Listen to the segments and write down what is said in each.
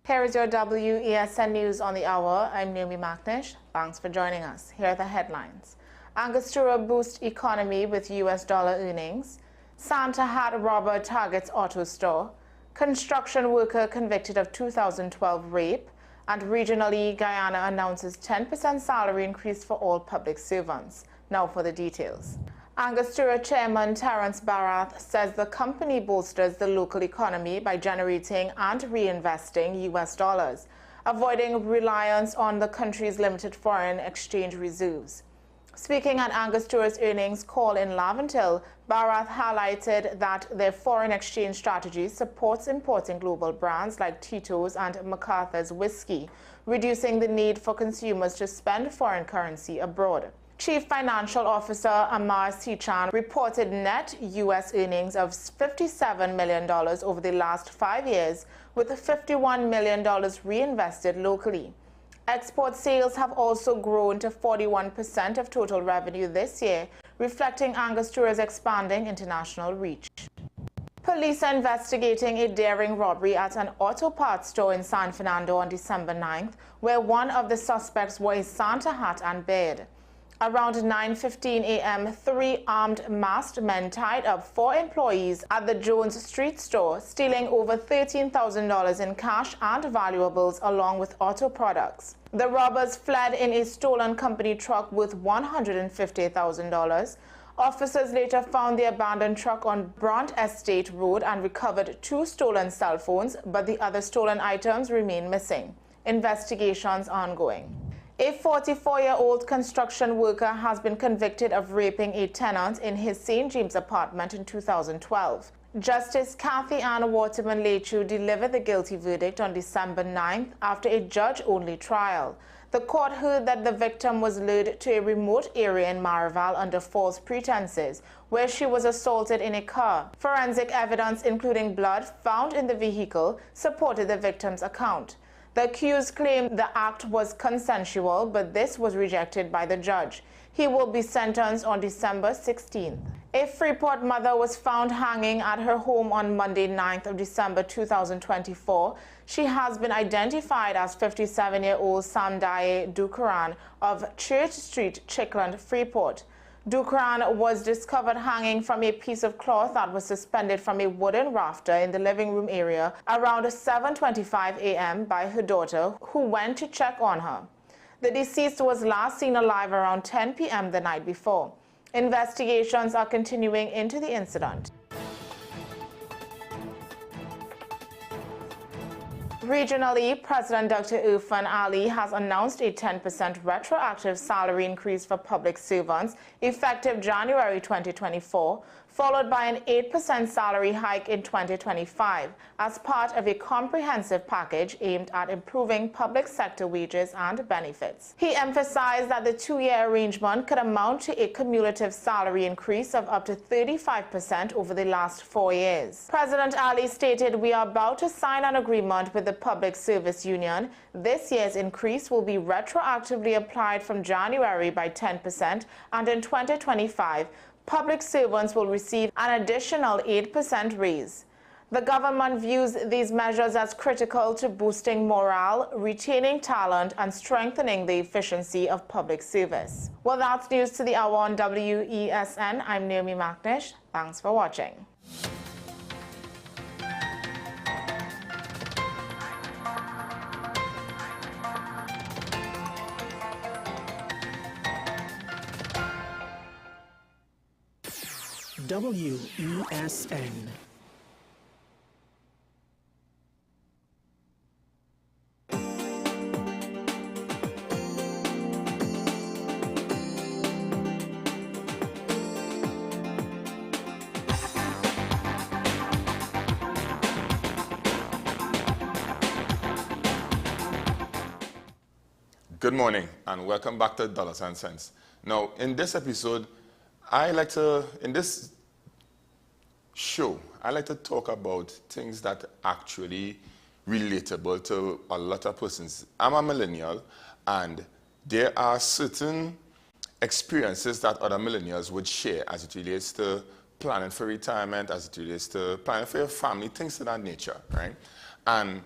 Here is your WESN News on the hour. I'm Naomi Macnish. Thanks for joining us. Here are the headlines. Angostura boosts economy with US dollar earnings. Santa Hat robber targets auto store. Construction worker convicted of 2012 rape. And regionally, Guyana announces 10% salary increase for all public servants. Now for the details. Angostura Chairman Terence Barath says the company bolsters the local economy by generating and reinvesting US dollars, avoiding reliance on the country's limited foreign exchange reserves. Speaking at Angostura's earnings call in Laventille, Barath highlighted that their foreign exchange strategy supports importing global brands like Tito's and MacArthur's whiskey, reducing the need for consumers to spend foreign currency abroad. Chief Financial Officer Amar Sichan reported net U.S. earnings of $57 million over the last 5 years, with $51 million reinvested locally. Export sales have also grown to 41% of total revenue this year, reflecting Angostura's expanding international reach. Police are investigating a daring robbery at an auto parts store in San Fernando on December 9th, where one of the suspects wore a Santa hat and beard. Around 9:15 a.m., 3 armed masked men tied up 4 employees at the Jones Street store, stealing over $13,000 in cash and valuables along with auto products. The robbers fled in a stolen company truck worth $150,000. Officers later found the abandoned truck on Brant Estate Road and recovered 2 stolen cell phones, but the other stolen items remain missing. Investigations ongoing. A 44-year-old construction worker has been convicted of raping a tenant in his St. James apartment in 2012. Justice Kathy Ann Waterman-Lechu delivered the guilty verdict on December 9th after a judge-only trial. The court heard that the victim was lured to a remote area in Marival under false pretenses, where she was assaulted in a car. Forensic evidence, including blood found in the vehicle, supported the victim's account. The accused claimed the act was consensual, but this was rejected by the judge. He will be sentenced on December 16th. A Freeport mother was found hanging at her home on Monday, 9th of December 2024. She has been identified as 57-year-old Samdaye Dukuran of Church Street, Chickland, Freeport. Dukuran was discovered hanging from a piece of cloth that was suspended from a wooden rafter in the living room area around 7:25 a.m. by her daughter, who went to check on her. The deceased was last seen alive around 10 p.m. the night before. Investigations are continuing into the incident. Regionally, President Dr. Irfan Ali has announced a 10% retroactive salary increase for public servants effective January 2024, followed by an 8% salary hike in 2025 as part of a comprehensive package aimed at improving public sector wages and benefits. He emphasized that the 2-year arrangement could amount to a cumulative salary increase of up to 35% over the last 4 years. President Ali stated, "We are about to sign an agreement with the Public Service Union. This year's increase will be retroactively applied from January by 10%, and in 2025, public servants will receive an additional 8% raise." The government views these measures as critical to boosting morale, retaining talent, and strengthening the efficiency of public service. Well, that's news to the hour on WESN. I'm Naomi Macnish. Thanks for watching. WESN. Good morning and welcome back to Dollars and Cents. Now, in this episode, in this show, I like to talk about things that are actually relatable to a lot of persons. I'm a millennial, and there are certain experiences that other millennials would share as it relates to planning for retirement, as it relates to planning for your family, things of that nature, right? And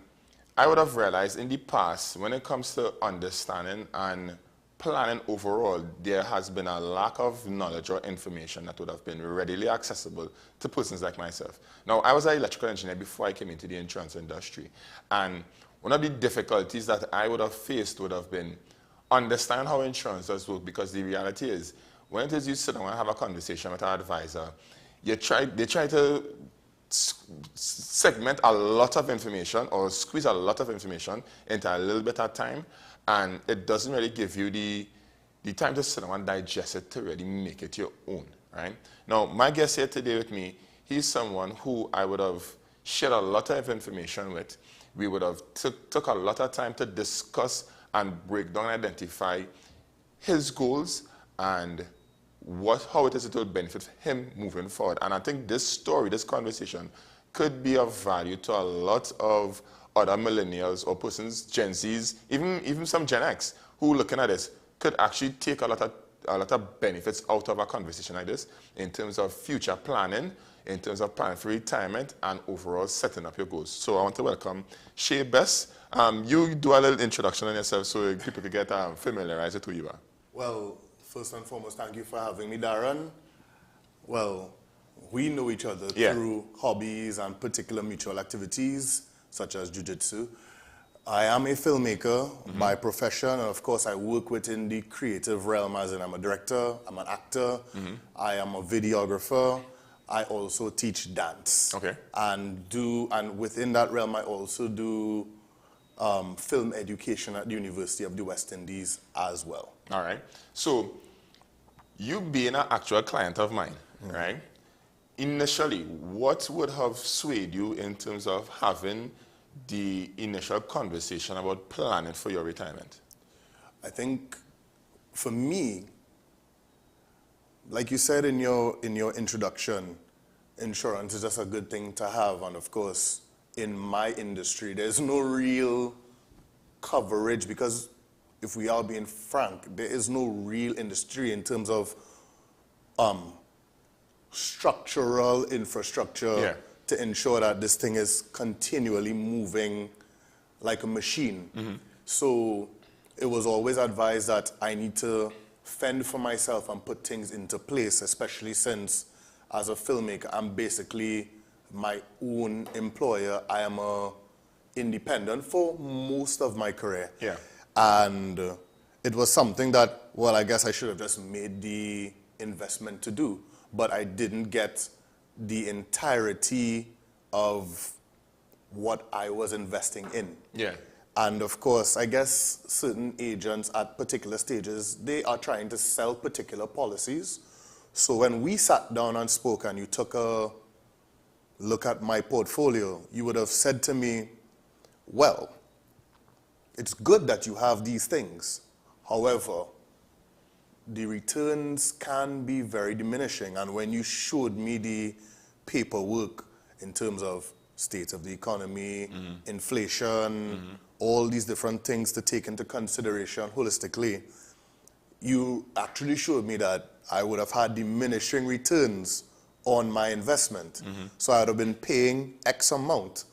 I would have realized in the past, when it comes to understanding and planning overall, there has been a lack of knowledge or information that would have been readily accessible to persons like myself. Now, I was an electrical engineer before I came into the insurance industry. And one of the difficulties that I would have faced would have been understanding how insurance does work, because the reality is, when it is you sit down and have a conversation with an advisor, they try to segment a lot of information or squeeze a lot of information into a little bit of time, and it doesn't really give you the time to sit down and digest it to really make it your own, right? Now, my guest here today with me, he's someone who I would have shared a lot of information with. We would have took a lot of time to discuss and break down and identify his goals and how it is it will benefit him moving forward. And I think this story, this conversation, could be of value to a lot of other millennials or persons, Gen Zs, even some Gen X, who looking at this could actually take a lot of benefits out of a conversation like this in terms of future planning, in terms of planning for retirement, and overall setting up your goals. So I want to welcome Shay Bess. You do a little introduction on yourself so people can get familiarized with who you are. Well, first and foremost, thank you for having me, Darren. Well, we know each other through hobbies and particular mutual activities, such as jiu-jitsu. I am a filmmaker by profession, and of course I work within the creative realm, as in I'm a director, I'm an actor, I am a videographer, I also teach dance. Okay. And within that realm I also do film education at the University of the West Indies as well. All right. So, you being an actual client of mine, right? Initially, what would have swayed you in terms of having the initial conversation about planning for your retirement? I think for me, like you said in your introduction, insurance is just a good thing to have. And of course, in my industry, there's no real coverage, because if we are being frank, there is no real industry in terms of structural infrastructure to ensure that this thing is continually moving like a machine. So it was always advised that I need to fend for myself and put things into place, especially since as a filmmaker, I'm basically my own employer. I am independent for most of my career. Yeah. And it was something that, well, I guess I should have just made the investment to do, but I didn't get the entirety of what I was investing in. Yeah. And of course, I guess certain agents at particular stages, they are trying to sell particular policies. So when we sat down and spoke and you took a look at my portfolio, you would have said to me, well, it's good that you have these things. However, the returns can be very diminishing. And when you showed me the paperwork in terms of state of the economy, inflation, all these different things to take into consideration holistically, you actually showed me that I would have had diminishing returns on my investment. So I would have been paying X amount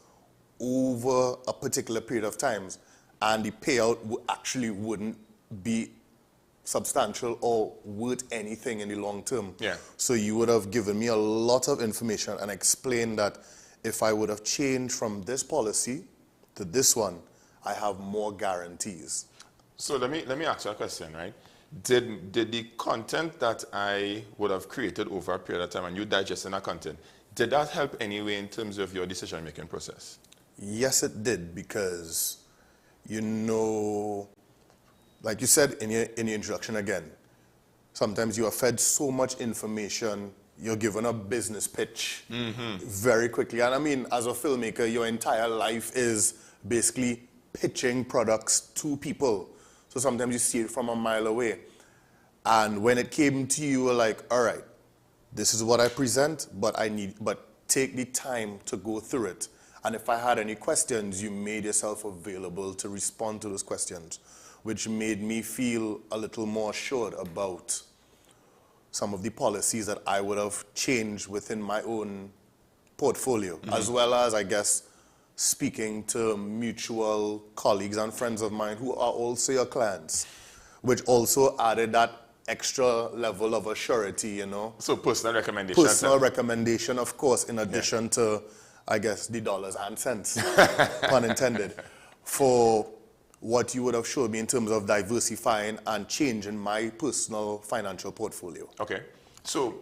over a particular period of times, and the payout actually wouldn't be substantial or worth anything in the long term. Yeah. So you would have given me a lot of information and explained that if I would have changed from this policy to this one, I have more guarantees. So let me ask you a question, right? Did the content that I would have created over a period of time, and you digesting that content, did that help anyway in terms of your decision-making process? Yes, it did, because, you know, like you said in your introduction again, sometimes you are fed so much information, you're given a business pitch very quickly. And I mean, as a filmmaker, your entire life is basically pitching products to people. So sometimes you see it from a mile away. And when it came to you, you were like, all right, this is what I present, but take the time to go through it. And if I had any questions, you made yourself available to respond to those questions, which made me feel a little more assured about some of the policies that I would have changed within my own portfolio, as well as, I guess, speaking to mutual colleagues and friends of mine who are also your clients, which also added that extra level of assurity, you know. So personal recommendation. Personal recommendation, of course, in addition to, I guess, the dollars and cents, pun intended, for what you would have showed me in terms of diversifying and changing my personal financial portfolio. Okay. So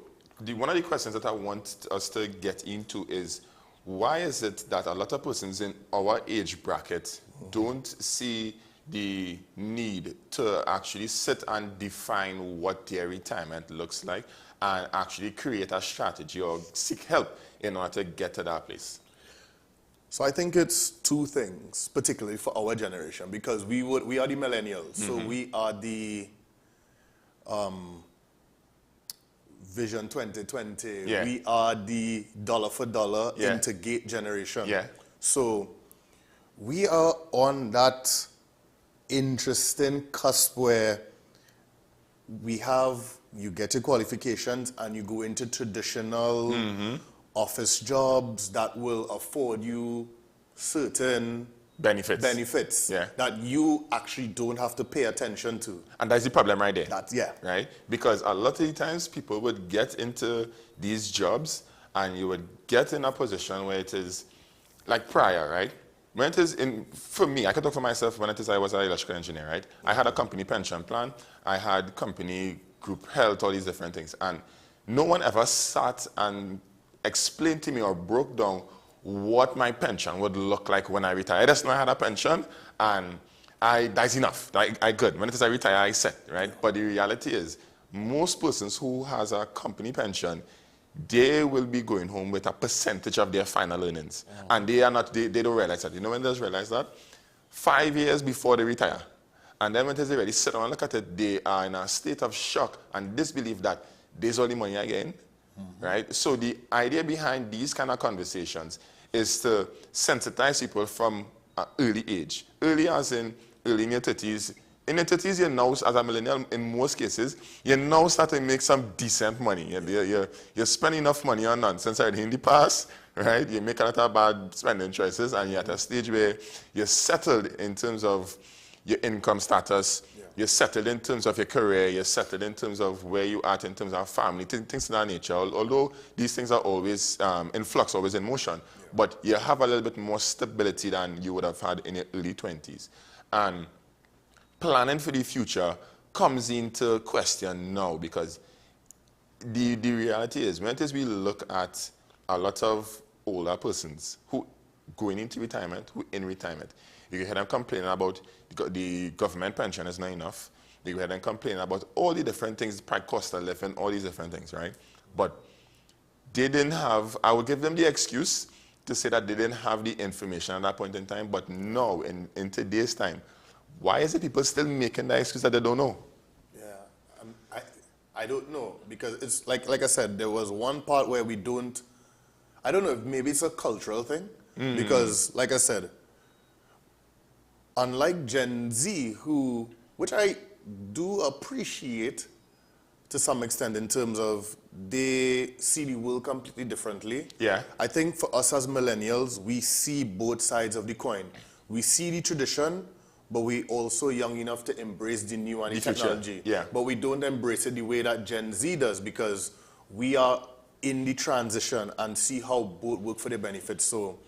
one of the questions that I want us to get into is, why is it that a lot of persons in our age bracket don't see the need to actually sit and define what their retirement looks like and actually create a strategy or seek help in order to get to that place? So I think it's two things, particularly for our generation, because we are the millennials, so we are the Vision 2020. Yeah. We are the dollar for dollar Yeah. intergate generation. Yeah. So we are on that interesting cusp where you get your qualifications and you go into traditional office jobs that will afford you certain benefits Yeah. that you actually don't have to pay attention to. And that's the problem right there. Yeah. Right? Because a lot of the times people would get into these jobs and you would get in a position where it is like prior, right? When it is for me, I can talk for myself, when it is I was an electrical engineer, right? I had a company pension plan, I had company group health, all these different things. And no one ever sat and explained to me or broke down what my pension would look like when I retire. I just know I had a pension and that's enough. I good. When it is I retire, I set, right? But the reality is, most persons who has a company pension, they will be going home with a percentage of their final earnings. And they don't realize that. You know when they just realize that? 5 years before they retire. And then when they already sit down and look at it, they are in a state of shock and disbelief that there's all the money again, right? So the idea behind these kind of conversations is to sensitize people from an early age. Early as in early in your 30s. In your 30s, you now, as a millennial, in most cases, you now start to make some decent money. You spend enough money on nonsense already in the past, right? You make a lot of bad spending choices, and you're at a stage where you're settled in terms of your income status, you're settled in terms of your career, you're settled in terms of where you are in terms of family, things of that nature. Although these things are always in flux, always in motion, but you have a little bit more stability than you would have had in your early 20s. And planning for the future comes into question now, because the reality is, when it is we look at a lot of older persons who going into retirement, who in retirement, you hear them complaining about the government pension is not enough. You hear them complaining about all the different things, the cost of living, all these different things, right? But they didn't have, I would give them the excuse to say that they didn't have the information at that point in time, but now, in today's time, why is it people still making that excuse that they don't know? Yeah, I don't know, because it's like I said, there was one part where I don't know if maybe it's a cultural thing, because like I said, unlike Gen Z, which I do appreciate to some extent in terms of they see the world completely differently. Yeah. I think for us as millennials, we see both sides of the coin. We see the tradition, but we also young enough to embrace the new and the technology. Yeah. But we don't embrace it the way that Gen Z does, because we are in the transition and see how both work for their benefits. So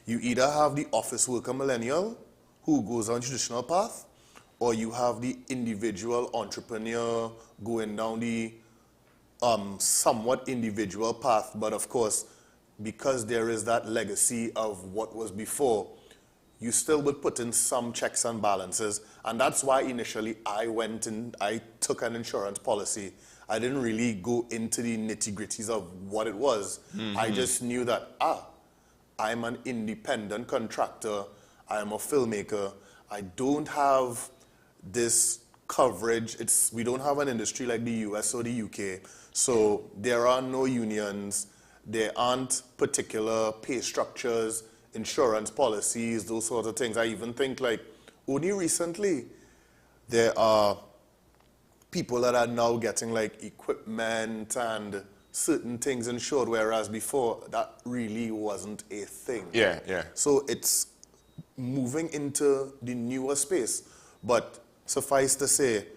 you either have the office worker millennial who goes on traditional path, or you have the individual entrepreneur going down the somewhat individual path. But of course, because there is that legacy of what was before, you still would put in some checks and balances. And that's why initially I took an insurance policy. I didn't really go into the nitty-gritties of what it was. I just knew that, I'm an independent contractor. I am a filmmaker. I don't have this coverage. We don't have an industry like the US or the UK. So there are no unions. There aren't particular pay structures, insurance policies, those sort of things. I even think like only recently there are people that are now getting like equipment and certain things insured, whereas before that really wasn't a thing. Yeah, yeah. So it's moving into the newer space. But suffice to say,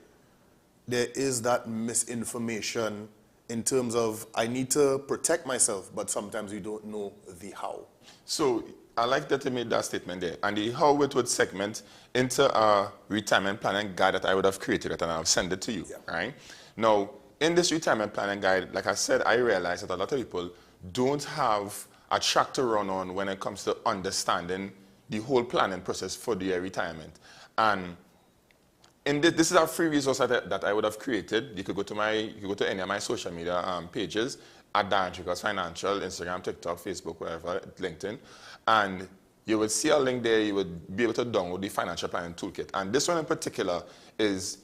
there is that misinformation in terms of I need to protect myself, but sometimes we don't know the how. So I like that you made that statement there. And the how it would segment into a retirement planning guide that I would have created it and I'll send it to you, right? Now, in this retirement planning guide, like I said, I realized that a lot of people don't have a track to run on when it comes to understanding the whole planning process for their retirement. And in this is a free resource that I would have created. You could go to any of my social media pages at Digicel Financial, Instagram, TikTok, Facebook, wherever, LinkedIn, and you would see a link there. You would be able to download the financial planning toolkit. And this one in particular is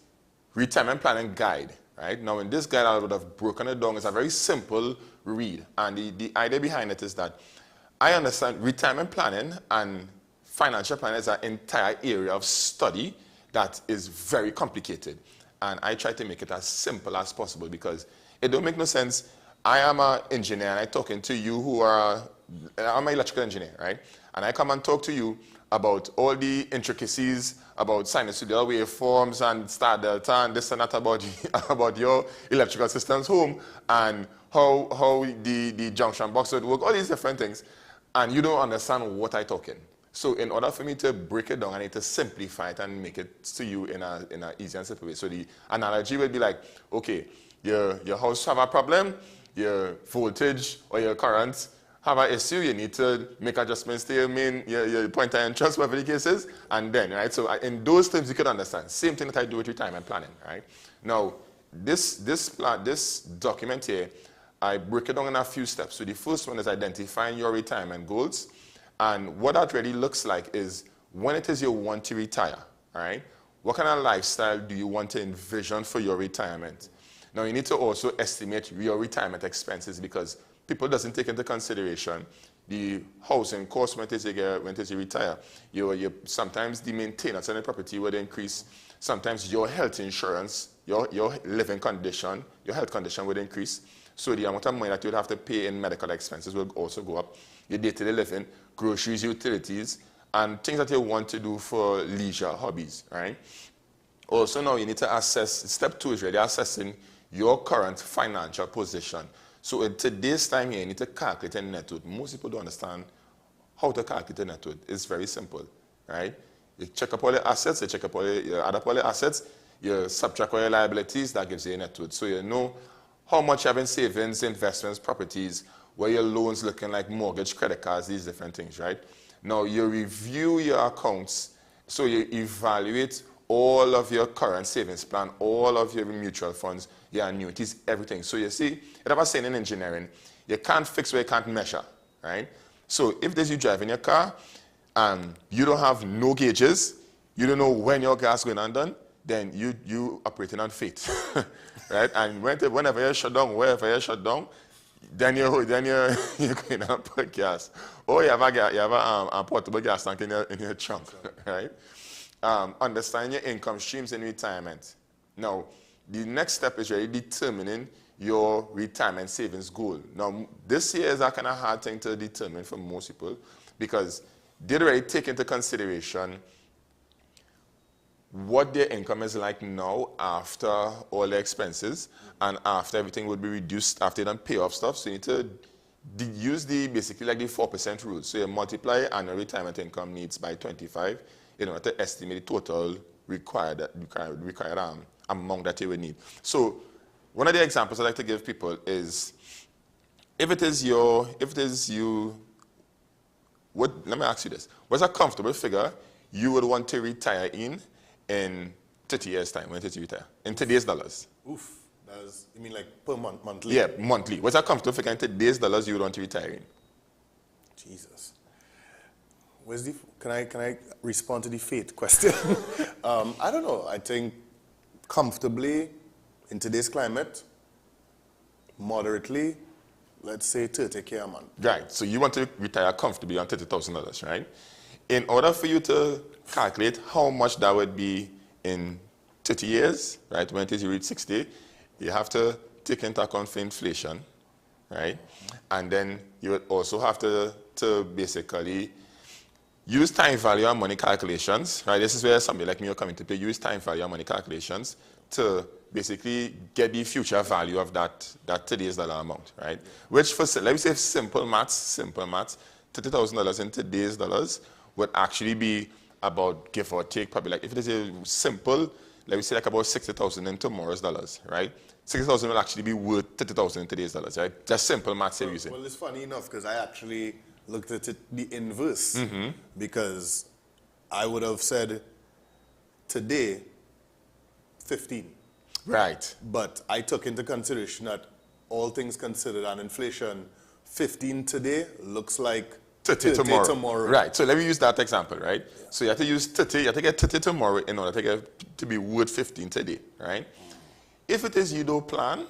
retirement planning guide. Right now, in this guide, I would have broken it down. It's a very simple read, and the idea behind it is that I understand retirement planning and financial planning is an entire area of study that is very complicated, and I try to make it as simple as possible because it don't make no sense. I am an engineer, and I'm talking to you who are, I'm an electrical engineer, right? And I come and talk to you about all the intricacies about sinusoidal waveforms and star delta and this and that about your electrical systems home and how the junction box would work, all these different things, and you don't understand what I'm talking. So in order for me to break it down, I need to simplify it and make it to you in an easy and simple way. So the analogy would be like, okay, your house have a problem, your voltage or your current have an issue, you need to make adjustments to your point of interest, whatever the case is, and then, right? So in those terms, you could understand. Same thing that I do with retirement planning, right? Now, this document here, I break it down in a few steps. So the first one is identifying your retirement goals. And what that really looks like is when it is you want to retire, all right? What kind of lifestyle do you want to envision for your retirement? Now, you need to also estimate your retirement expenses because people doesn't take into consideration the housing cost when you retire. Sometimes the maintenance on the property would increase. Sometimes your health insurance, your living condition, your health condition would increase. So the amount of money that you would have to pay in medical expenses will also go up. Your day-to-day living, groceries, utilities, and things that you want to do for leisure, hobbies, right? Also now you need to assess, step 2 is really assessing your current financial position. So in today's time here, you need to calculate a net worth. Most people don't understand how to calculate a net worth. It's very simple, right? You check up all your assets, you check up all you add up all your assets, you subtract all your liabilities, that gives you a net worth. So you know how much you have in savings, investments, properties, where your loans looking like mortgage, credit cards, these different things, right? Now you review your accounts, so you evaluate all of your current savings plan, all of your mutual funds, your annuities, everything. So you see, it was saying in engineering, you can't fix what you can't measure, right? So if there's you driving your car and you don't have no gauges, you don't know when your gas is going undone, then you operating on faith, right? And whenever you're shut down, wherever you're shut down, then you're going to put gas. Or you have a portable gas tank in your trunk, right? Understand your income streams in retirement. Now, the next step is really determining your retirement savings goal. Now, this here is a kind of hard thing to determine for most people because they already take into consideration what their income is like now after all the expenses and after everything would be reduced after they don't pay off stuff. So you need to use basically like the 4% rule. So you multiply annual retirement income needs by 25 in order to estimate the total required amount that you would need. So one of the examples I like to give people is let me ask you this. What's a comfortable figure you would want to retire in 30 years' time? When did you retire? In today's dollars. Oof. You mean like per month, monthly? Yeah, monthly. What's a comfortable figure in today's dollars you would want to retire in? Jesus. Can I respond to the fate question? I don't know. I think comfortably in today's climate, moderately, let's say $30K a month. Right. So you want to retire comfortably on $30,000, right? In order for you to calculate how much that would be in 30 years, right, when it is you reach 60, you have to take into account for inflation, right? And then you would also have to basically use time value and money calculations, right? This is where somebody like me will come into play. Use time value and money calculations to basically get the future value of that today's dollar amount, right? Which for, let me say simple maths, $30,000 in today's dollars would actually be about, give or take, probably like, if it is a simple, let me say like about 60,000 in tomorrow's dollars, right? 60,000 will actually be worth 30,000 in today's dollars, right? Just simple maths they're using. Well, it's funny enough because I actually looked at it the inverse, because I would have said today 15. Right. But I took into consideration that all things considered and inflation, 15 today looks like 30 tomorrow. Right. So let me use that example, right? Yeah. So you have to use 30, you have to get 30 tomorrow in order to get to be worth 15 today, right? If it is you don't plan,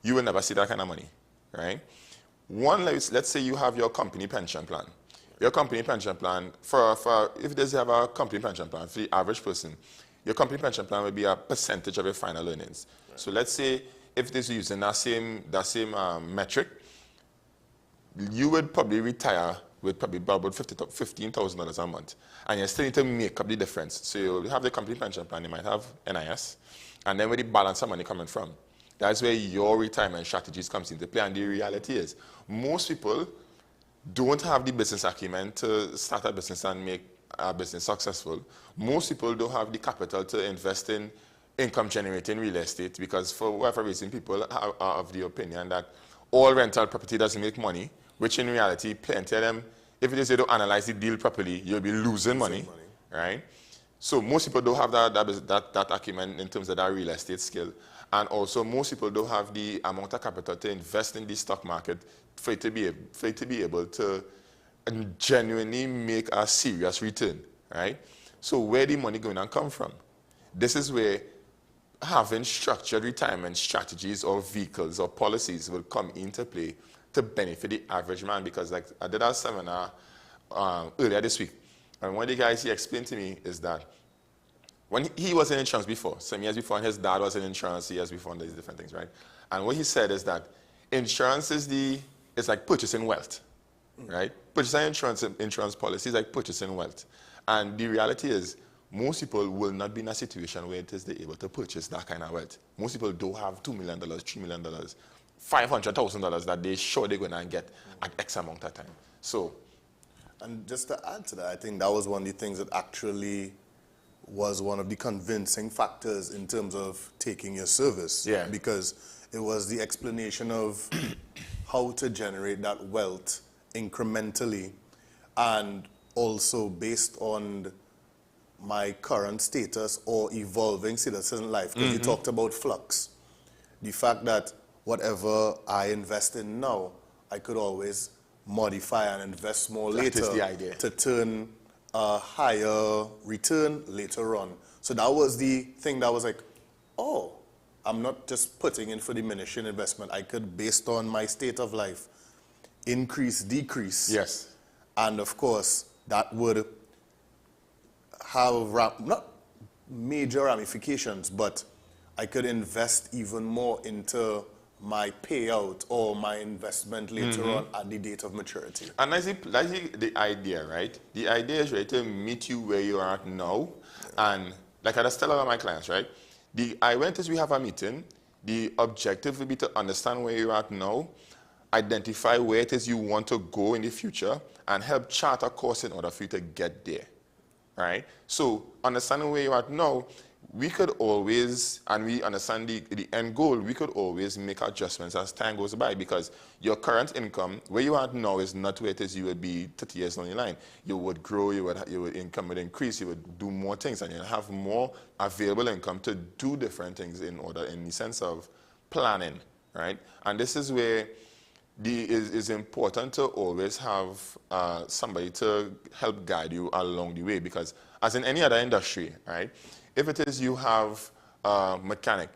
you will never see that kind of money, right? One, let's say you have your company pension plan. Your company pension plan, if it is you have a company pension plan, for the average person, your company pension plan will be a percentage of your final earnings. Right. So let's say if it is using that same metric, you would probably retire with probably about $15,000 a month. And you still need to make up the difference. So you have the company pension plan, you might have NIS, and then where the balance of money coming from. That's where your retirement strategies comes into play. And the reality is, most people don't have the business acumen to start a business and make a business successful. Most people don't have the capital to invest in income-generating real estate because for whatever reason, people are of the opinion that all rental property doesn't make money, which in reality, plenty of them, if it is they don't analyze the deal properly, you'll be losing money, right? So most people don't have that acumen in terms of that real estate skill. And also most people don't have the amount of capital to invest in the stock market for it to be able to genuinely make a serious return, right? So where the money going to come from? This is where having structured retirement strategies or vehicles or policies will come into play to benefit the average man. Because like I did a seminar earlier this week, and one of the guys he explained to me is that when he was in insurance before, some years before, and his dad was in insurance years before, and these different things, right? And what he said is that insurance is like purchasing wealth, right? Purchasing insurance policy is like purchasing wealth. And the reality is, most people will not be in a situation where it is they're able to purchase that kind of wealth. Most people don't have $2 million, $3 million, $500,000 that they're sure they're going to get at X amount of time. So, and just to add to that, I think that was one of the things that actually was one of the convincing factors in terms of taking your service. Yeah. Because it was the explanation of how to generate that wealth incrementally, and also based on my current status or evolving status in life. Because you talked about flux. The fact that whatever I invest in now, I could always modify and invest more later. That is the idea. To turn a higher return later on. So that was the thing that was like, oh, I'm not just putting in for diminishing investment. I could, based on my state of life, increase, decrease. yes. And of course, that would have not major ramifications, but I could invest even more into my payout or my investment later on at the date of maturity. And that's the idea, right? The idea is right to meet you where you are at now. Yeah. And like I just tell all of my clients, right? We have a meeting. The objective will be to understand where you're at now, identify where it is you want to go in the future, and help chart a course in order for you to get there, right? So understanding where you're at now, we could always, and we understand the end goal, we could always make adjustments as time goes by, because your current income, where you are now, is not where it is you would be 30 years down the line. You would grow, your income would increase, you would do more things, and you'll have more available income to do different things in the sense of planning, right? And this is where it's important to always have somebody to help guide you along the way, because as in any other industry, right? If it is you have a mechanic,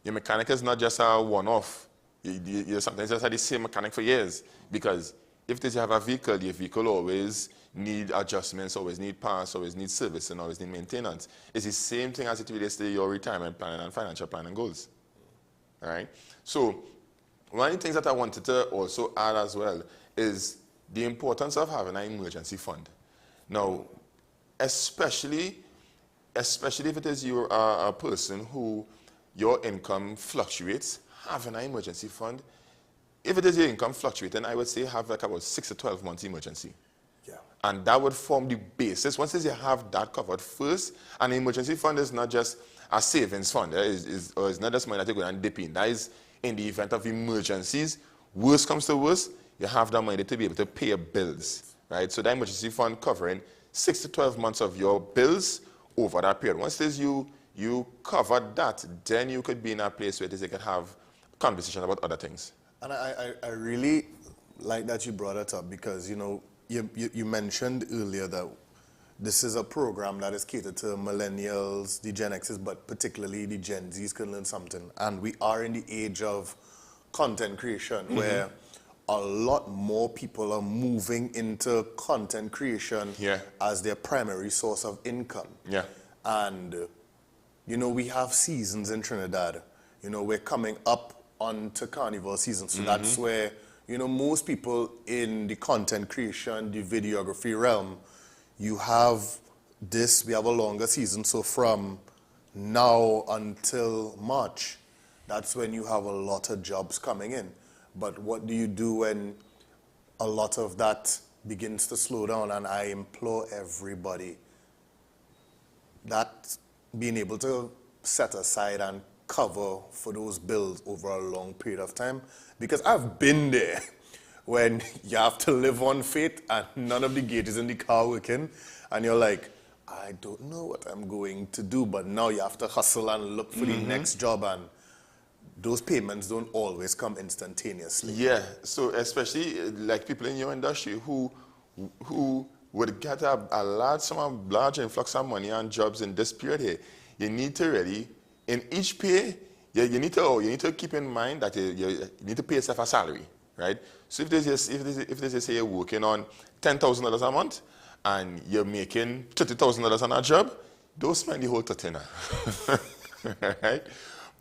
your mechanic is not just a one-off. You sometimes just have the same mechanic for years, because if it is you have a vehicle, your vehicle always need adjustments, always need parts, always need servicing, always need maintenance. It's the same thing as it relates to your retirement planning and financial planning goals, all right? So one of the things that I wanted to also add as well is the importance of having an emergency fund. Now, especially if it is you are a person who your income fluctuates, having an emergency fund. If it is your income fluctuating, I would say have like about 6 to 12 months emergency. Yeah. And that would form the basis. Once you have that covered first, an emergency fund is not just a savings fund. It's not just money that you go and dip in. That is in the event of emergencies. Worst comes to worst, you have that money to be able to pay your bills, right? So the emergency fund covering 6 to 12 months of your bills over that period. Once it is you cover that, then you could be in a place where you could have conversation about other things. And I really like that you brought it up because, you know, you mentioned earlier that this is a program that is catered to millennials, the Gen Xs, but particularly the Gen Zs can learn something. And we are in the age of content creation where a lot more people are moving into content creation as their primary source of income. Yeah. And, you know, we have seasons in Trinidad. You know, we're coming up onto carnival season. So that's where, you know, most people in the content creation, the videography realm, you have this, we have a longer season. So from now until March, that's when you have a lot of jobs coming in. But what do you do when a lot of that begins to slow down? And I implore everybody that being able to set aside and cover for those bills over a long period of time, because I've been there when you have to live on faith and none of the gauges in the car working and you're like, I don't know what I'm going to do, but now you have to hustle and look for the next job, and those payments don't always come instantaneously. Yeah, so especially like people in your industry who would get a large influx of money and jobs in this period here, you need to really, in each pay, you need to keep in mind that you need to pay yourself a salary, right? So if there's say you're working on $10,000 a month and you're making $30,000 on a job, don't spend the whole 30 now, right?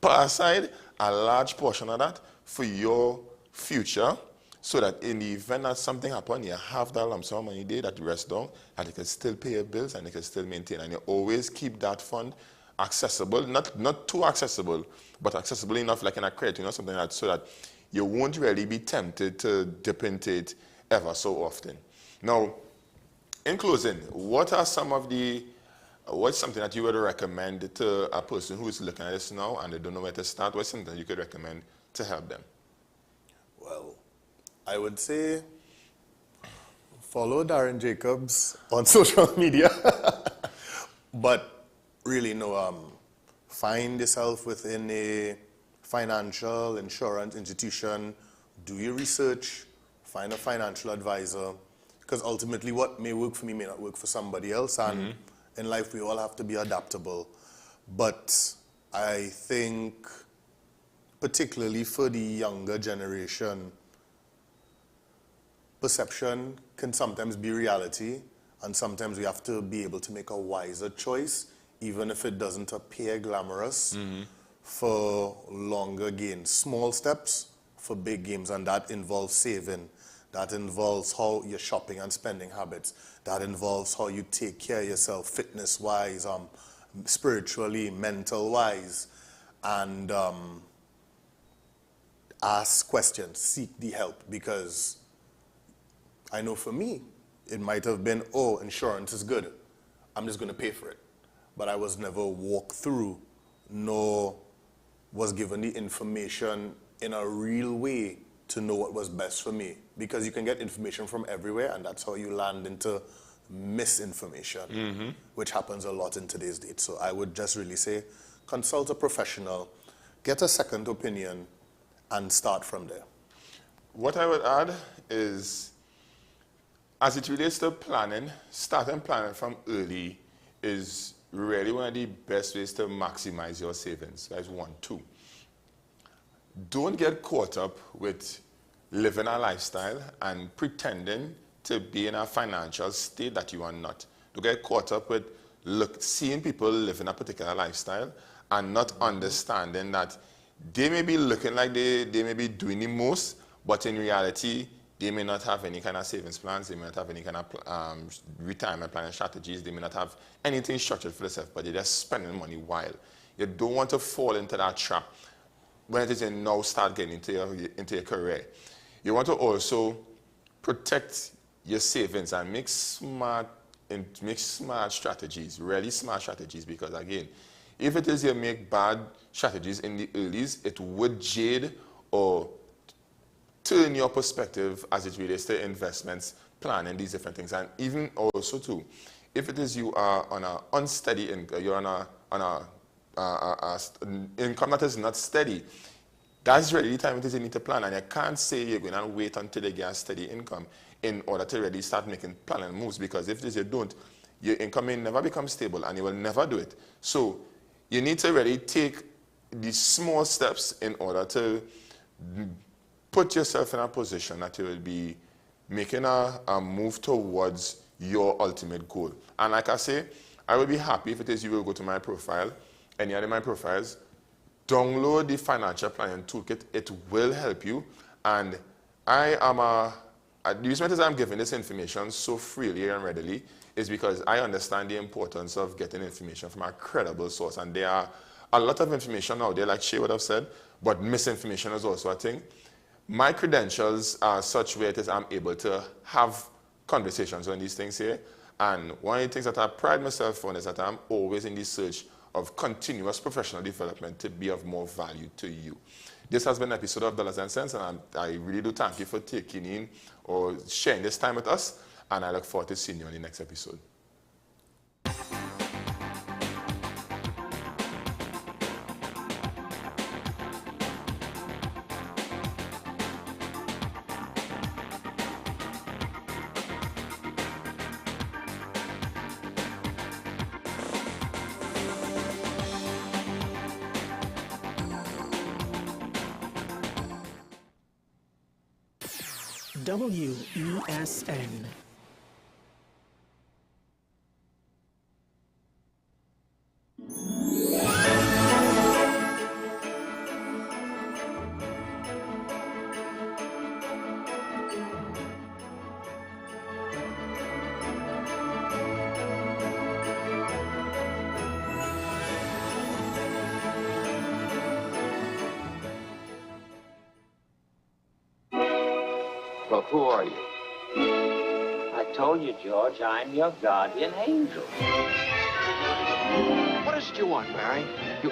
Put aside a large portion of that for your future, so that in the event that something happens, you have that lump sum of money there that you rest down, and you can still pay your bills and you can still maintain. And you always keep that fund accessible, not too accessible, but accessible enough, like in a credit, you know, something like that, so that you won't really be tempted to dip into it ever so often. Now, in closing, what's something that you would recommend to a person who is looking at this now and they don't know where to start? What's something that you could recommend to help them? Well, I would say follow Darren Jacobs on social media, but really find yourself within a financial insurance institution, do your research, find a financial advisor, because ultimately what may work for me may not work for somebody else, and in life we all have to be adaptable. But I think particularly for the younger generation, perception can sometimes be reality, and sometimes we have to be able to make a wiser choice, even if it doesn't appear glamorous, for longer gains. Small steps for big gains, and that involves saving. That involves how your shopping and spending habits. That involves how you take care of yourself, fitness-wise, spiritually, mental-wise, and ask questions, seek the help, because I know for me, it might have been, oh, insurance is good, I'm just going to pay for it. But I was never walked through, nor was given the information in a real way to know what was best for me. Because you can get information from everywhere, and that's how you land into misinformation, which happens a lot in today's date. So I would just really say, consult a professional, get a second opinion, and start from there. What I would add is, as it relates to planning, starting planning from early is really one of the best ways to maximize your savings. That's 1. 2. Don't get caught up with living a lifestyle and pretending to be in a financial state that you are not. Don't get caught up with seeing people live in a particular lifestyle and not understanding that they may be looking like they may be doing the most, but in reality, they may not have any kind of savings plans, they may not have any kind of retirement planning strategies, they may not have anything structured for themselves, but they're just spending money while. You don't want to fall into that trap when it is you now start getting into your career. You want to also protect your savings and make smart strategies, really smart strategies, because again, if it is you make bad strategies in the earlies, it would jade or turn your perspective as it relates to investments, planning, these different things. And even also too, if it is you are on an unsteady income, you're on an income that is not steady, that's really the time it is you need to plan. And you can't say you're going to wait until you get a steady income in order to really start making planning moves, because if it is you don't, your income may never become stable and you will never do it. So you need to really take these small steps in order to put yourself in a position that you will be making a move towards your ultimate goal. And like I say, I will be happy if it is you will go to my profile, any of my profiles, download the financial planning toolkit. It will help you. And the reason I'm giving this information so freely and readily is because I understand the importance of getting information from a credible source. And there are a lot of information out there, like Shay would have said, but misinformation is also a thing. My credentials are such where it is I'm able to have conversations on these things here. And one of the things that I pride myself on is that I'm always in the search of continuous professional development to be of more value to you. This has been an episode of Dollars and Cents, and I really do thank you for taking in or sharing this time with us, and I look forward to seeing you on the next episode. WESN. Well, who are you? I told you, George, I'm your guardian angel. What is it you want, Barry? You